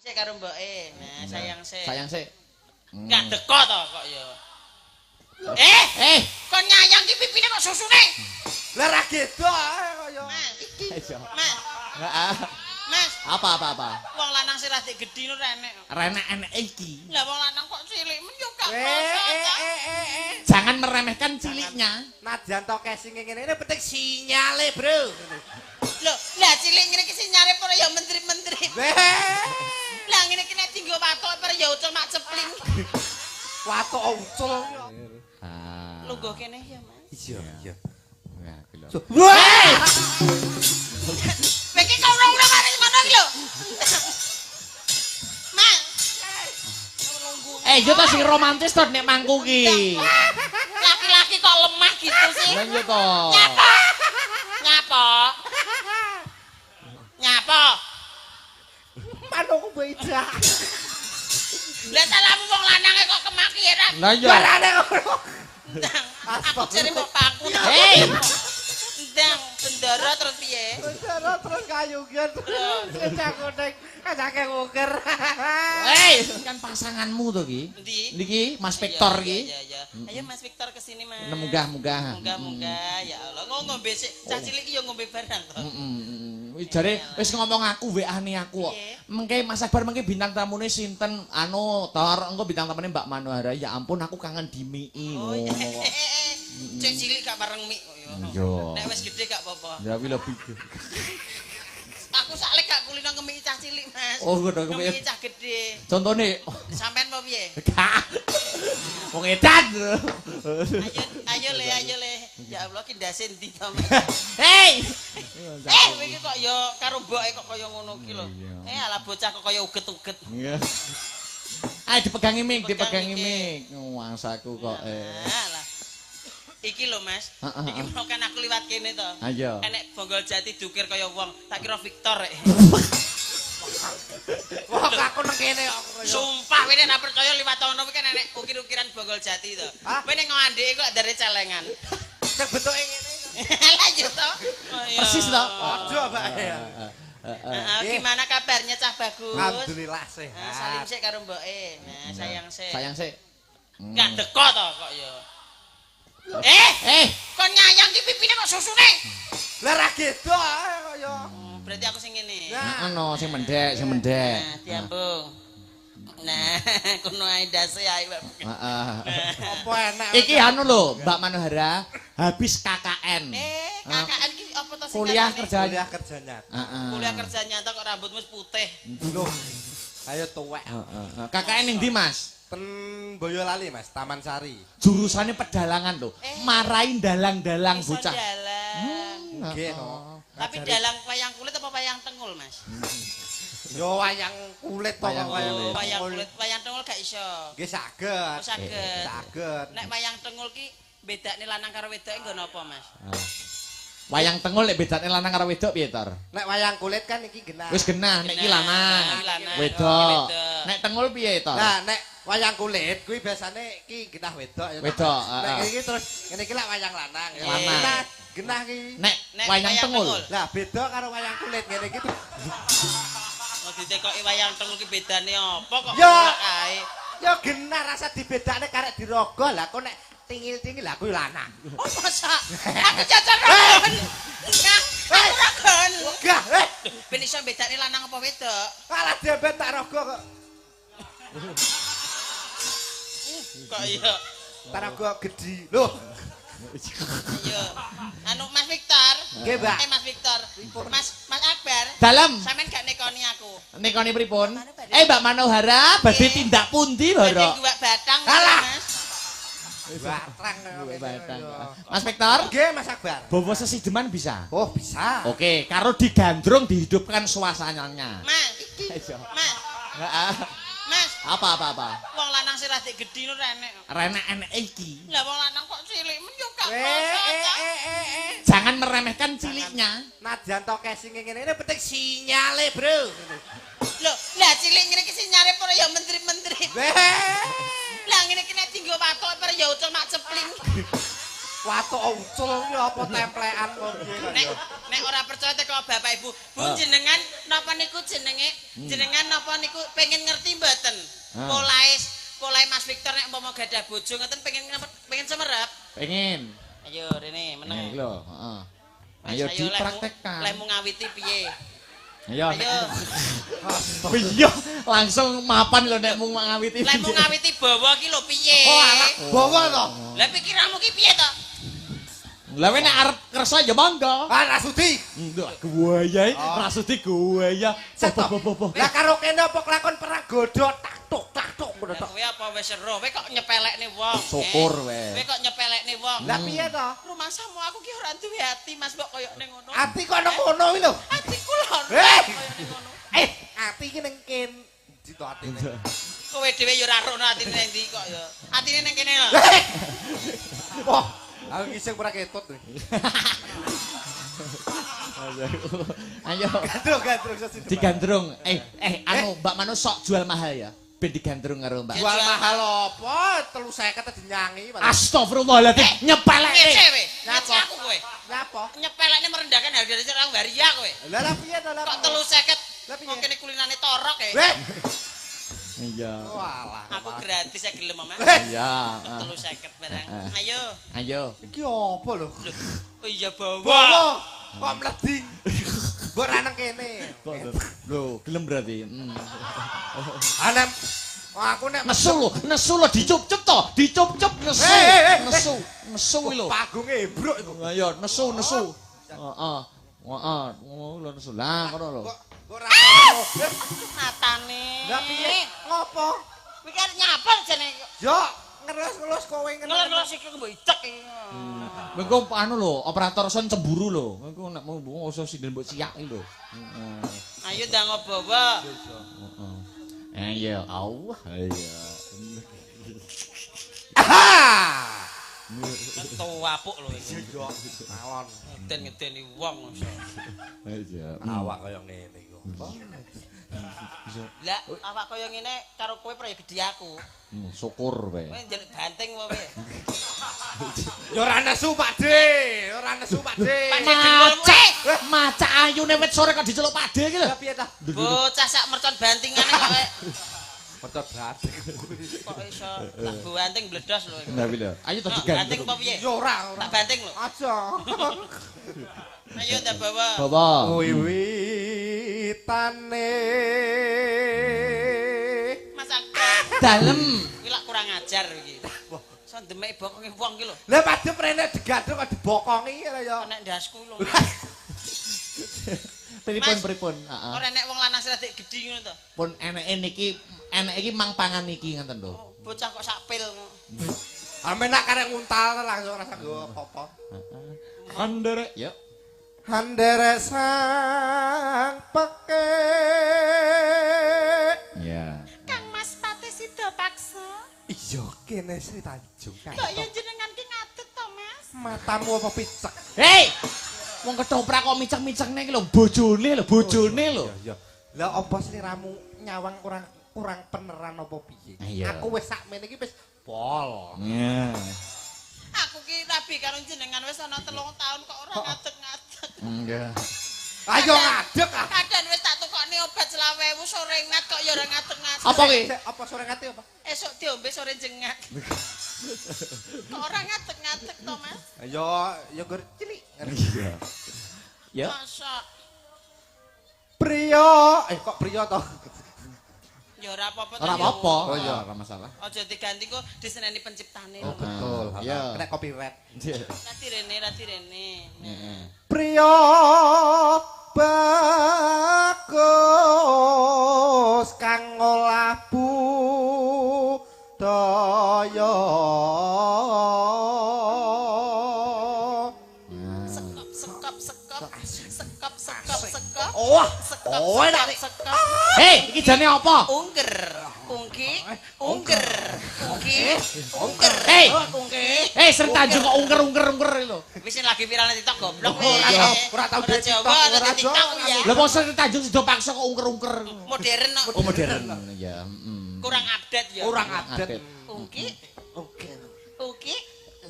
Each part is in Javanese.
Sik karo mboke. Nah, sayang sik. Sayang sik. Enggak deko to kok ya. Kon nyayang ki pipine kok susune. Lah ra gedo ae kaya. Ayo. Mas. Heeh. Mas, Apa? wong lanang sing rada gedhi nu renek. Renek enek iki. Lah wong lanang kok cilik men yo gak Jangan meremehkan ciliknya. Najan to casing ngene ini penting sinyale, Bro. Loh, lah cilik ngene iki sinyare para ya menteri-menteri. Lah ngene iki nek tinggo watuk para ya ucul mak cepling. Watuk ucul. Ah. Lungguh kene ya, Mas. Iya. Ya, gila. Wah! Iki kok ora kare ngono iki lho. Mas. Yo to sing romantis to nek mangku ki. Laki-laki kok lemah gitu sih. Lah iya to. Nyapa? Manungku beda. Lah salahmu wong lanange kok kemakiran. Lah iya. Barane ngono. Ndang, aku jare mbok paku. Hei. Ndang, bendara terus piye? Terus kayugan. Cecak kuning, kacake nguker. Hei, kan pasanganmu to ki. Endi? Niki Mas Victor ki. Iya. Ayo Mas Victor kesini Mas. Munggah-munggah. Munggah-munggah ya Allah. Ngombe sik. Cah cilik iki yo ngombe barang to. Wis jare wis ngomong aku WA-ne aku kok. Mengke Mas Akbar mengke bintang tamune sinten Tor engko bintang tamune Mbak Manohara. Ya ampun aku kangen dimiki Oh ngono iya. kok. Cek cilik gak bareng mik kok yo. Iya. Nek wis gede gak apa-apa. Ya wi lebih. Aku saklek gak kulino ngemiki cah cilik Mas. Oh, ngono kemik. Ngemiki cah gede. Contone Sampean apa piye? gak. Wong edan. Ayo le. Ya Allah ki ndase ndi to Mas. Hei. Iki kok yo karo mboke kok kaya ngono ki lho. Ala bocah kok kaya uget-uget. Iya. Ayo dipegangi mik, Dipegangi dipegangi mik. Wangsaku kok Alah. Iki lho Mas. Heeh, Iki mau kan aku liwat kene to. Ayo. Enek Bonggol Jati dukir kaya wong. Tak kira Victor. Wah, aku nang kene aku kaya. Sumpah kowe nek percaya liwat ono kuwi kan enek ukir-ukiran Bonggol Jati to. Kowe nek ngandhiki kok dari celengan. Sing bentuke ngene. Lah yo to. Persis to. Aduh, Pak. Gimana kabarnya Cah Bagus? Alhamdulillah Salim sehat. sik karo mboke. Nah, sayang sik. Sayang sik. Gak deko to kok ya. Kon nyayang ki pipine kok susune. Lah ra gedo ae kaya. Berarti aku sing ngene. Ono sing mendek, sing mendek. Nah, diambung. Nah, kono ae ndase ae. Heeh. Apa enak. Iki anu lho, Mbak Manohara habis KKN. KKN ki apa to sing Kuliah katane? kerja. Kuliah kerja nyata. Heeh. Kuliah kerja nyata kok rambutmu putih. Loh. Ayo tuwek. KKN ning ndi, Mas? Ten Boyolali Mas, Taman Sari. Jurusannya pedalangan lho. Marahin dalang-dalang Iso bocah. dalang. Nggih no. Tapi dalang wayang kulit apa wayang tengul, Mas? Yo wayang kulit to Wayang kulit. Wayang kulit, wayang tengul gak iso. Nggih saged. Oh, saged. Saged. Nek wayang tengul ki bedane lanang karo wedoke nggo napa, Mas? Wayang tengul lek bedane lanang karo wedok piye, Tor? Nek wayang kulit kan iki genah. Wis genah, nek iki lanang. Iki lanang. Wedok. Iki wedok. Nek tengul piye, Tor? Nah, nek wayang kulit kuwi biasane iki genah wedok ya. Wedok, Nek iki terus ngene iki lak wayang lanang. Ya. Lanang. Genah ki. Nek Nek wayang tengul. Lah beda karo wayang kulit ngene iki. Mau ditekoki wayang tengul ki bedane apa kok Ya. ora kae? Ya genah rasa dibedakne karek dirogo lah kok nek tingil-tingil lah kuwi lanang. Oh, masa? Aku cacar rogon. Enggak, aku rogon. Wegah, Ben iso bedane lanang apa wedok? kalah debet tak rogo kok. Kok iya? Tak rogo gedhi. Loh, Iya. Anu Mas Victor. Nggih, Mbak. Mas Victor. Mas Akbar. Dalem. Sampean gak nekoni aku. Nekoni pripun? Mbak Manohara badhe tindak pundi, Badhe Loro? gua batang Alah. Mas. batrang. Batang. Mas Victor, Nggih, Mas Akbar. bobo sesideman bisa? Oh, bisa. Oke, karo digandrung dihidupkan suasananya. Mas. Ayo. Mas. Heeh. Mas. Apa? Wong lanang sing rada gedhi nu renek. Renek enek iki. Lah wong lanang kok cilik men yo gak Jangan meremehkan ciliknya. Najan to casing ngene ini penting sinyale, Bro. Loh, lah cilik ngene iki sinyare para ya menteri-menteri. Lah ngene iki nek tinggo watuk para ya ucul mak cepling. Watuk ucul ki apa templekan kok piye kok. Nek ora percaya teko Bapak Ibu. Bu jenengan napa niku jenenge? Jenengan napa niku pengen ngerti mboten? Polahe Mas Victor nek umpama gadah bojo ngoten pengen semerap. Pengen. Ayo rene meneng. Pengen lho, heeh. Ayo dipraktekkan. Lemu ngawiti piye? Ayo. Ayo. Oh iya, langsung mapan lho nek mung ngawiti. Lemu ngawiti bawa ki lho piye? Oh alah, bawa to. Lah pikiranmu ki piye to? Lah nek arep kersa ya monggo. Ah Rasudi. Enggak guaya, Rasudi guaya. Lah karo kene apa kelakon perang godhok tak tuk ngono tok. Kowe apa wis ero? Kowe kok nyepelekne wong. Syukur weh. Kowe kok nyepelekne wong. Lah piye to? Rumahmu aku ki ora duwe ati Mas mbok koyo ning ngono. Ati kok nang kono iki lho. Atiku lho. Ati iki ning kene. Ndi to atine? Kowe dhewe ya ora rono atine ning ndi kok ya. Atine ning kene lho. Wah, aku ngising ora ketut. Ayo. Gandrung sesine. Digandrung. Anu Mbak Manu sok jual mahal ya. Ben digandrung karo Mbak. Jual mahal apa? 350 dinyangi. Astagfirullahaladzim, nyepelek. Ngece kowe. Napa? Ngece aku kowe. Napa? Nyepelekne merendahkan harga diri orang waria kowe. Lah piye to lah? Kok 350? Kok kene kulinane torok ya. Weh. Iya. Walah. Aku gratis ya gelem Mas. Iya. 350 barang. Ayo. Ayo. Iki apa lho? Oh iya bawa. Bawa. Kok mleding. Mbok ra nang kene. Lho, gelem berarti. Anem. Aku nek Nesu lho dicup-cup to, dicup-cup nesu. Nesu lho. Pagunge ebruk iku. Ayo nesu. Heeh. Heeh, ngono lho nesu. Lah ngono lho. Kok ora. Matane. Lah piye? Ngopo? Kuwi kan nyapa jenenge. Yo, ngelus-ngelus kowe Ngelus-ngelus iki mbok icek iki. Mengko anu lho, operator son cemburu lho. Mengko nek mau usah sinden mbok siak iki lho. Ayo ndang bawa. Heeh. Ayo, Allah. Ayo. Aha! Entu apuk lho iki. Yo, alon. Ngeden-ngedeni wong. Ayo. Awak kaya ngene iku. Lah, awak kaya ngene karo kowe proyek gede aku. Syukur wae. Kowe njaluk banting wae. Yo ora nesu, Pakde. Ora nesu, Pakde. Maca ayune wit sore kok diceluk Pakde iki lho. Lah piye ta? Bocah sak mercon bantingane kok Mercot batik. kok iso tak banting bledos lho. Nah, lho. Ayo to Banting digandrung. apa piye? Yo ora. Tak banting lho. Aja. Ayo tak bawa. Bawa. Wiwitane. Mas Akbar. Dalem. Kuwi lak kurang ajar iki. Iso demek bokonge wong iki lho. Lah padhe prene digandrung kok dibokongi ya. Nek ndasku lho. Pripun. Heeh. Ora nek wong lanang sredek gedhi ngono to. Pun eneke iki mang pangan iki ngenten lho. Bocah kok sak pil. Ame nak karek nguntal langsung rasa nggo apa. Handere, ya. Handere sang peke. Ya. Kang Mas Pate Sida paksa. Iya kene Sri Tanjung. Kok ya jenengan ki ngadeg to, Mas? Matamu apa picek? Hei! Wong ketoprak kok micek-micekne iki lho bojone lho. Iya. Lah apa sliramu nyawang kurang peneran apa piye? Iya. Aku wis sakmene iki wis pol. Iya. Aku ki rabi karo jenengan wis ana 3 tahun kok ora ngadeg-ngadeg. Enggak. Ayo ngadeg ah. Kadang wis tak tukokne obat 20.000 sore ngat kok ya ora ngadeg-ngadeg. Apa ki? Apa sore ngati apa? Esuk diombe sore jengak. Kok ora ngadeg-ngadeg to, Mas? Ayo, ya gur cilik. Iya. Ya. Masa Priya, kok priya to? ya ora apa-apa to. Ora apa-apa. Oh, iya. Ora masalah. Aja diganti kok diseneni penciptane. Oh, betul. Iya. Kena copyright. Rati rene. Heeh. Priya bagus kang ngolah budaya. Sekop. Wah, kowe nak Hei, iki jane apa? Ungger. Hei. Ungke. Hei, Sri Tanjung kok ungker lho. Wis lagi viral nang TikTok goblok. Ora tau di TikTok, ora ora di TikTok ya. Lah kok Sri Tanjung sida paksa kok ungker. Modern kok. Oh, modern. Ya, Kurang update ya. Kurang update. Ungki. Oke. Ungki.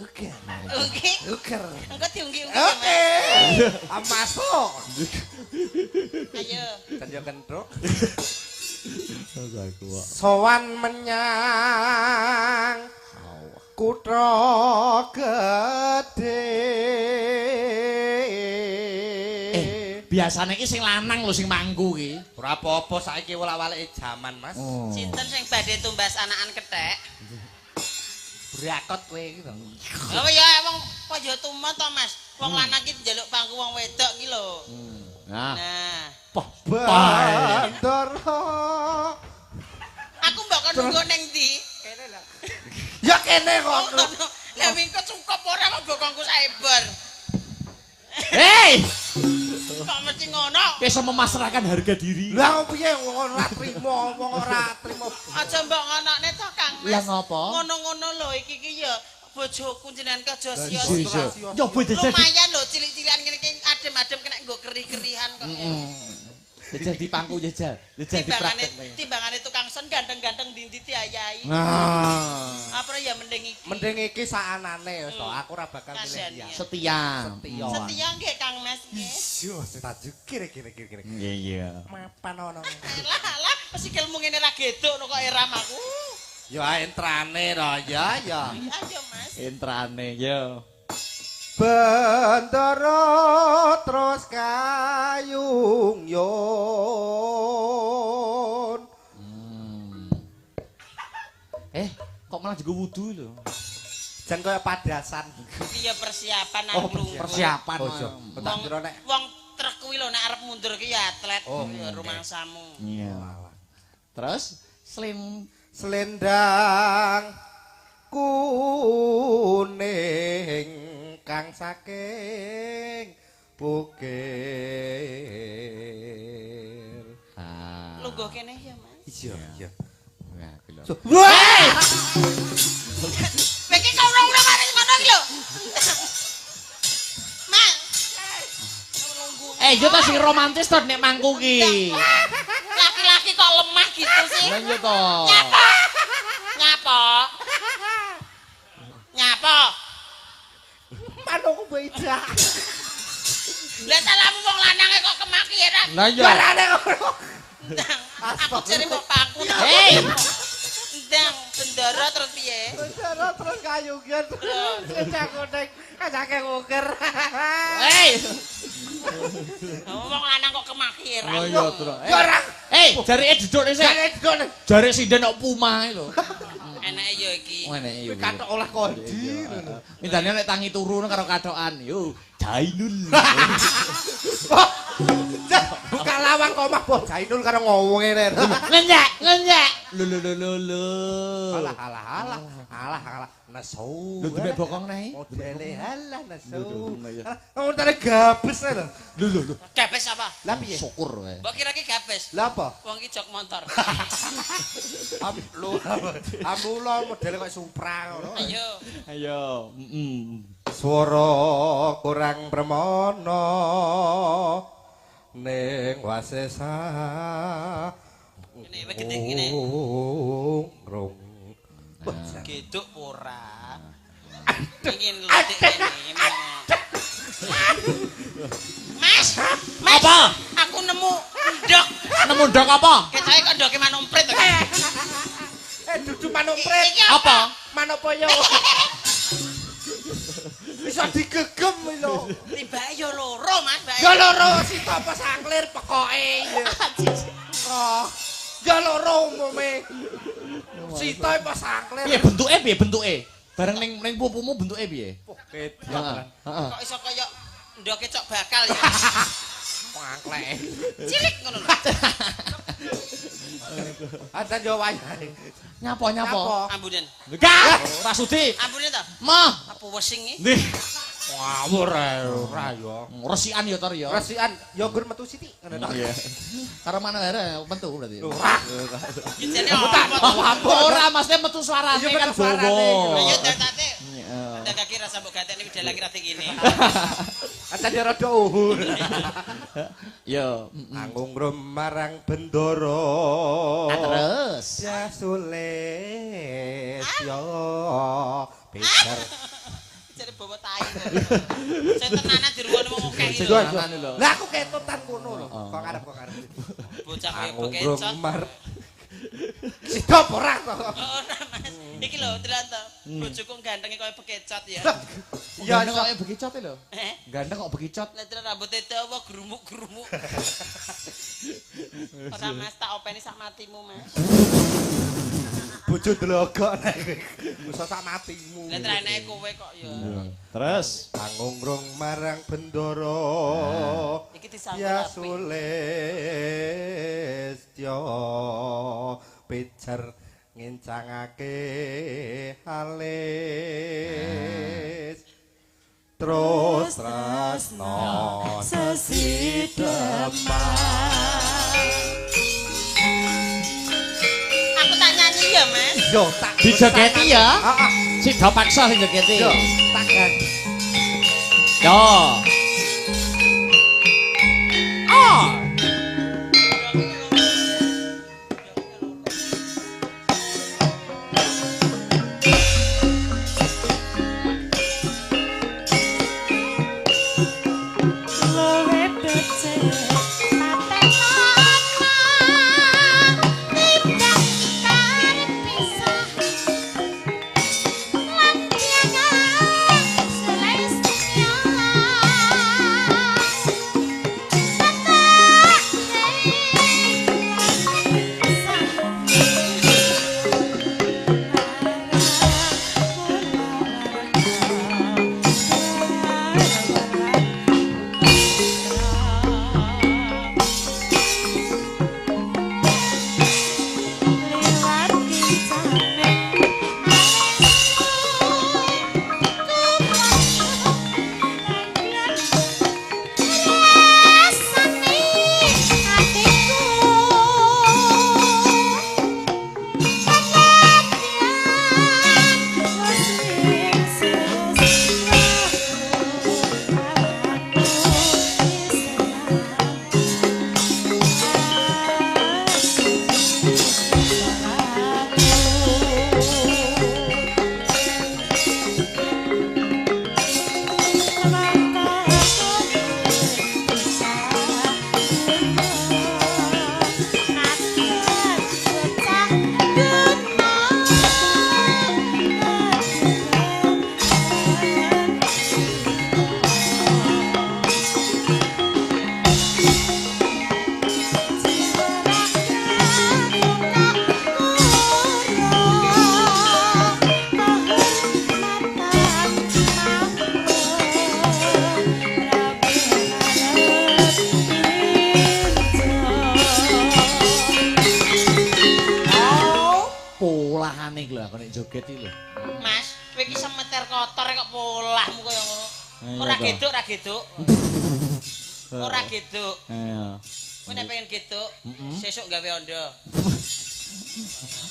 Uger. Ungki. Uger. Engko diungki-ungki Oke. ya, Mas. Masuk. Ayo. Kan yo kentruk. Sowan menyang kutha gedhe. Biasane iki sing lanang lho sing mangku iki. Ora apa-apa saiki wolak-walike jaman, Mas. Sinten sing badhe tumbas anakan kethek? Brakot kowe iki to. Lha ya wong kaya tumen to, Mas. Wong lanang iki njaluk pangku wong wedok iki lho. Nah, Nah, Bandara. aku mbok kon nunggu ning ndi? Kene lho. Ya kene kok. Lah mingko cukup ora mbok kongku saebar. hei, Kok mesti ngono? bisa memasrahkan harga diri. Lah piye wong ora trimo, wong ora trimo. Aja mbok ngonokne to, Kang Mas. Lah ngopo? Ngono-ngono lho iki ya bojoku jenengan kerja sia. Coba jajal. Lumayan lho cilik-cilikan ngene iki adem-adem kena nggo keri-kerihan kok. Jajal di pangku jajal. Jajal di praktek. Timbangane tukang son ganteng-ganteng ndi diayai. Nah, Apa ya mending iki? Mending iki sakanane wis to, aku ora bakal milih Kasihan dia. ya. setia. Setia nggih Kang Mas nggih. Yo, tak jukir kira. Iya. Mapan ono. Lah, mesti ilmu ngene ra geduk kok eram aku. Yo entrane ro ya. Ayo Mas. Entrane yo. Bandara terus kayung yon. Kok malah juga wudu lho. Jan kaya padasan. Iya persiapan Oh, aku. Persiapan. Tak kira nek Wong truk kuwi lho nek arep mundur ki ya atlet Oh, ya rumangsamu. Iya. Terus selendang kuning kang saking bukir. Lungguh kene ya Mas. Iya. Nah, lho. Wah! Iki kok ora mari ngono iki lho. Mas. Yo ta sing romantis to nek mangku ki. Laki-laki kok lemah gitu sih? Lah iya to. Nyapa? Manungku beda. Lah salahmu wong lanange kok kemakiran. Lah iya. Barane ngono. Aku jare mbok paku. Hei. Ndang bendara terus piye? Bandara terus kayungan. Cecak kuning kacake nguker. Hei. Wong lanang kok kemakiran. Lah iya to. Ora. Jareke duduk sik. Jare sinden kok puma lho. Enake ya iki. Ngene yo. Katok olah kondi. Mindane nek tangi turu karo katokan yo Jainul. Buka lawang kok mah bos Jainul karo ngomong ngene. Ngenyek. Lho. Alah. Nesu. Lho demek bokong nae. Modele halah nesu. Lho. Wong tare gabes lho. Lho. Gabes apa? Lah piye? Syukur wae. Mbok kira ki gabes. Lah apa? Wong ki jok motor. Amula modele kok Supra ngono. Ayo. Swara kurang permono ning wasesa. Ngene wis gede ngene. Rung. Geduk ora. Ingin ledek ini. Mas, Apa? aku nemu ndok. Nemu ndok apa? Ketoke kok ndoke manumprit to. Dudu manuk prit. Iki apa? Manuk poyo. Bisa digegem lho. Tibake yo loro, Mas, bae. Ya loro sita apa sangklir pekoke. Oh. Ya loro umume. Sita apa sangklir. Piye bentuke? Bareng ning pupumu bentuke piye? Beda. Heeh. Kok iso kaya ndoke cok bakal ya. Pangklek. Cilik ngono lho. Ada yo wayahe. Nyapa? Ambunen. Enggak, ora sudi. Ambunen to. Mah. Apa wesing iki? Nih, Ngawur ora yo. resikan ya tor ya. Resikan yo gur metu siti ngono. Iya. Karo manara metu berarti. Jane apa? Ora maksudnya metu suarane Iya, kan metu suarane. bowo. Ayo datate. Heeh. Ada kaki rasa mbok gateni wis lagi rati kene. Ada yo rada uhur. Yo, Anggung rum marang bendoro. terus. Ya sulit yo. Pikir Sing tenanan dirungokno wong akeh iki. Sing tenanan lho. Lah aku ketutan ngono lho. Kok karep. Bocah kaya Aku bekecot. ngrung mar. Sidop ora kok. Ora Mas. Iki lho delok to. Bojoku gantenge kaya bekecot ya. Ya Gandeng kok bekicot lho. Gandeng kok bekicot. Lah terus rambute dawa grumuk-grumuk. Ora Mas tak openi sak matimu Mas. Bojo delokok nek bisa sak matimu. Lah terus enake kowe kok ya. Terus Aku ngrung marang bendoro. Iki disambut Ya apik. Sulistyo pijer ngencangake alis terus tresno sesideman. Aku tak nyanyi ya Mas. Yo tak dijogeti ya. Heeh. Si do paksa sing jogeti. Yo tak kan. Yo. Oh. Polahane lho aku nek joget iki lho. Mas, kowe iki semeter kotor kok polahmu kaya ngono. Ayo, Ora toh. geduk, ora geduk. Ora geduk. Ayo. Kowe nek pengen geduk, sesuk gawe ondo.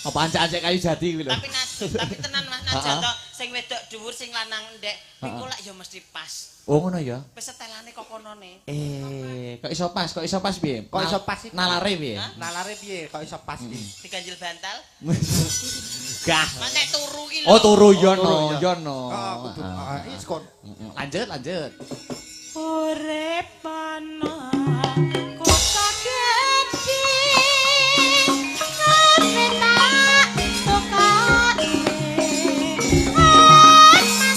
Apa ancak-ancak kayu jati kuwi lho. Tapi tenan Mas, najan to sing wedok dhuwur sing lanang ndek, iku lak ya mesti pas. Oh ngono ya. Wis setelane kok konone. Kok iso pas piye? Kok iso pas iki? Nalare piye? Hah? Nalare piye kok iso pas iki? Diganjil bantal. Gah. Mas nek turu ki lho. Oh turu yo turu, no, ya. yo no. Heeh, kudu. Iki kon. Lanjut. Urip ana kota gedhe kepetak tokane masak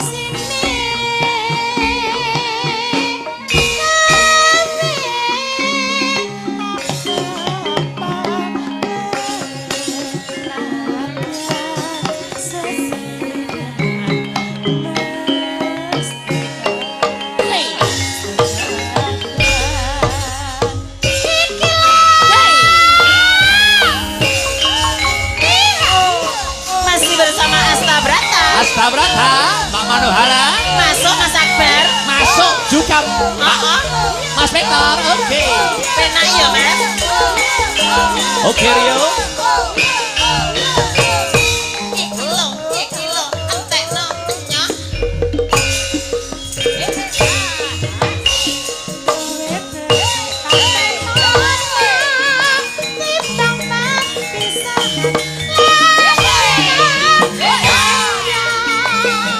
sini Masih bersama Asta Brata. Asta Brata, Mak Manohara, Masuk Mas Akbar. masuk juga Heeh. Mas Victor. Oke. Penak ya, Mas. Oke Rio. Iki lho, entekno nyoh. Thank you.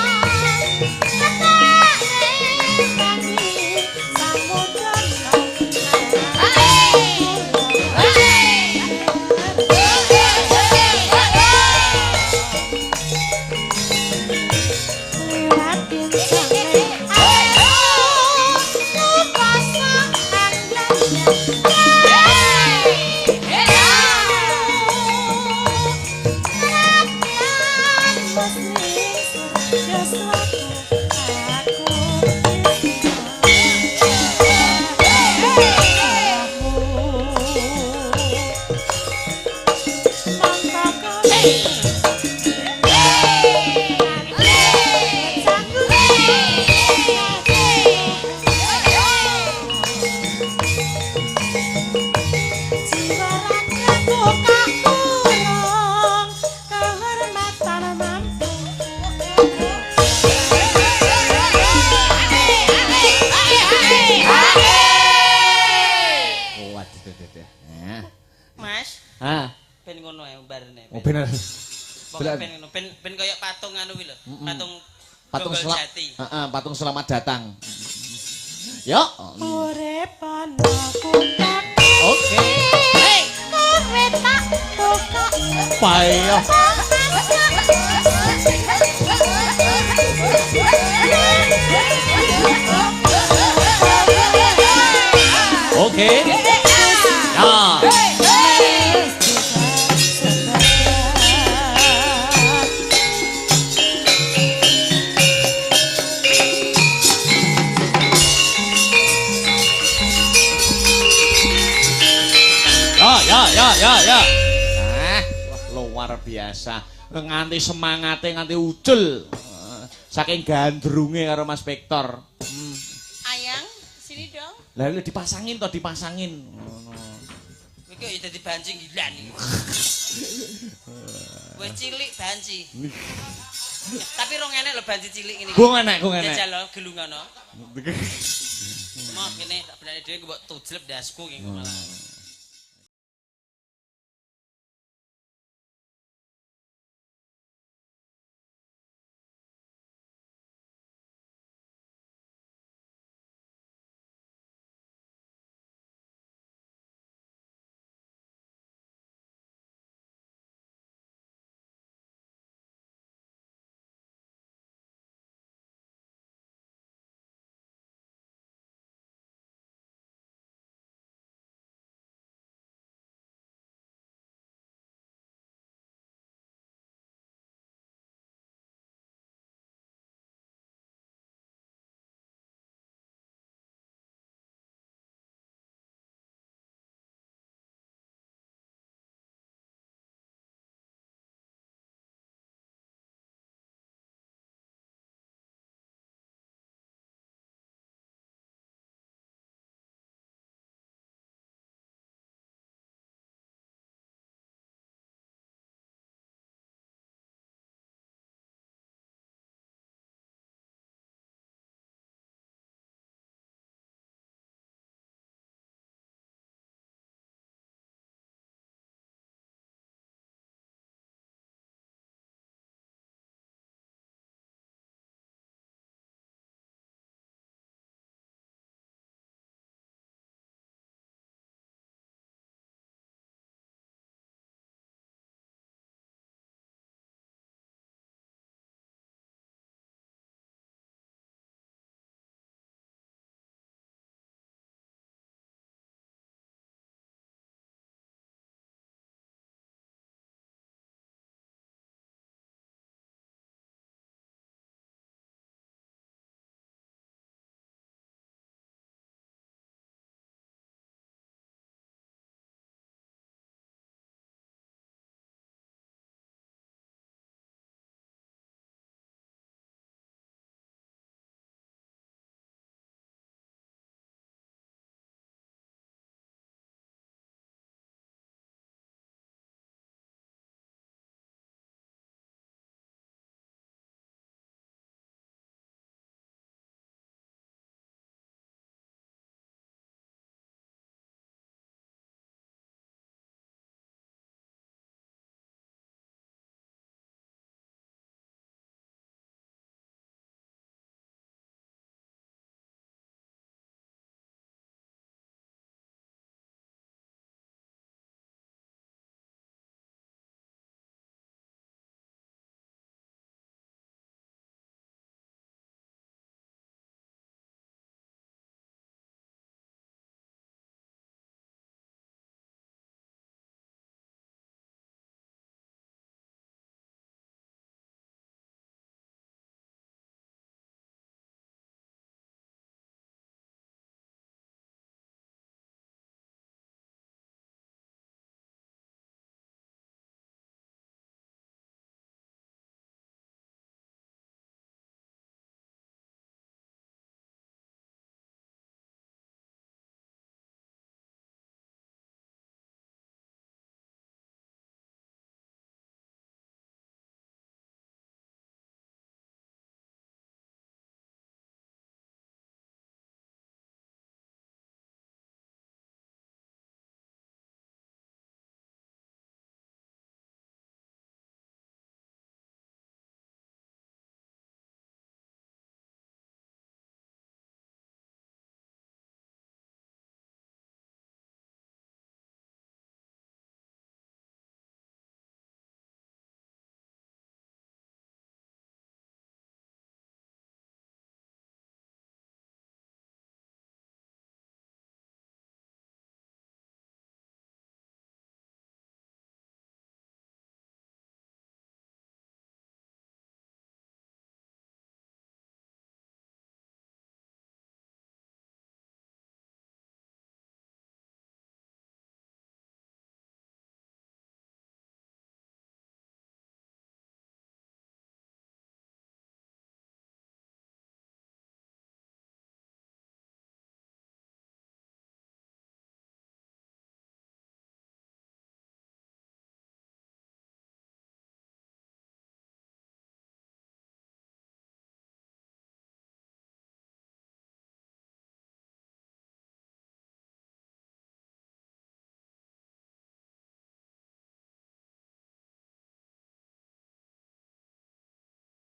Jiwa rakyat tukang kurang kehormatan mampu. Waduh, deh. Nah. Mas, Ah, ben ngono ae mbarene. oh bener. Pokoke ben ngono, ben kaya patung anu kuwi lho. Patung Patung Gonggol selamat. Jati. Patung selamat datang. Yo. Urip aku tak Oke. kowe tak tukok. Payo. Oke. Ya. Ya. Wah, luar biasa. Nganti semangate nganti ucul. Saking gandrunge karo Mas Victor. Ayang, sini dong. Lah lho dipasangin to, dipasangin. Ngono. Kowe kok dadi banci gila nih. Wis cilik banci. Tapi rong enek lho banci cilik ngene iki. Gua enek. Jajal lho gelungono. Maaf kene tak benane dhewe mbok tujlep dasku iki malah.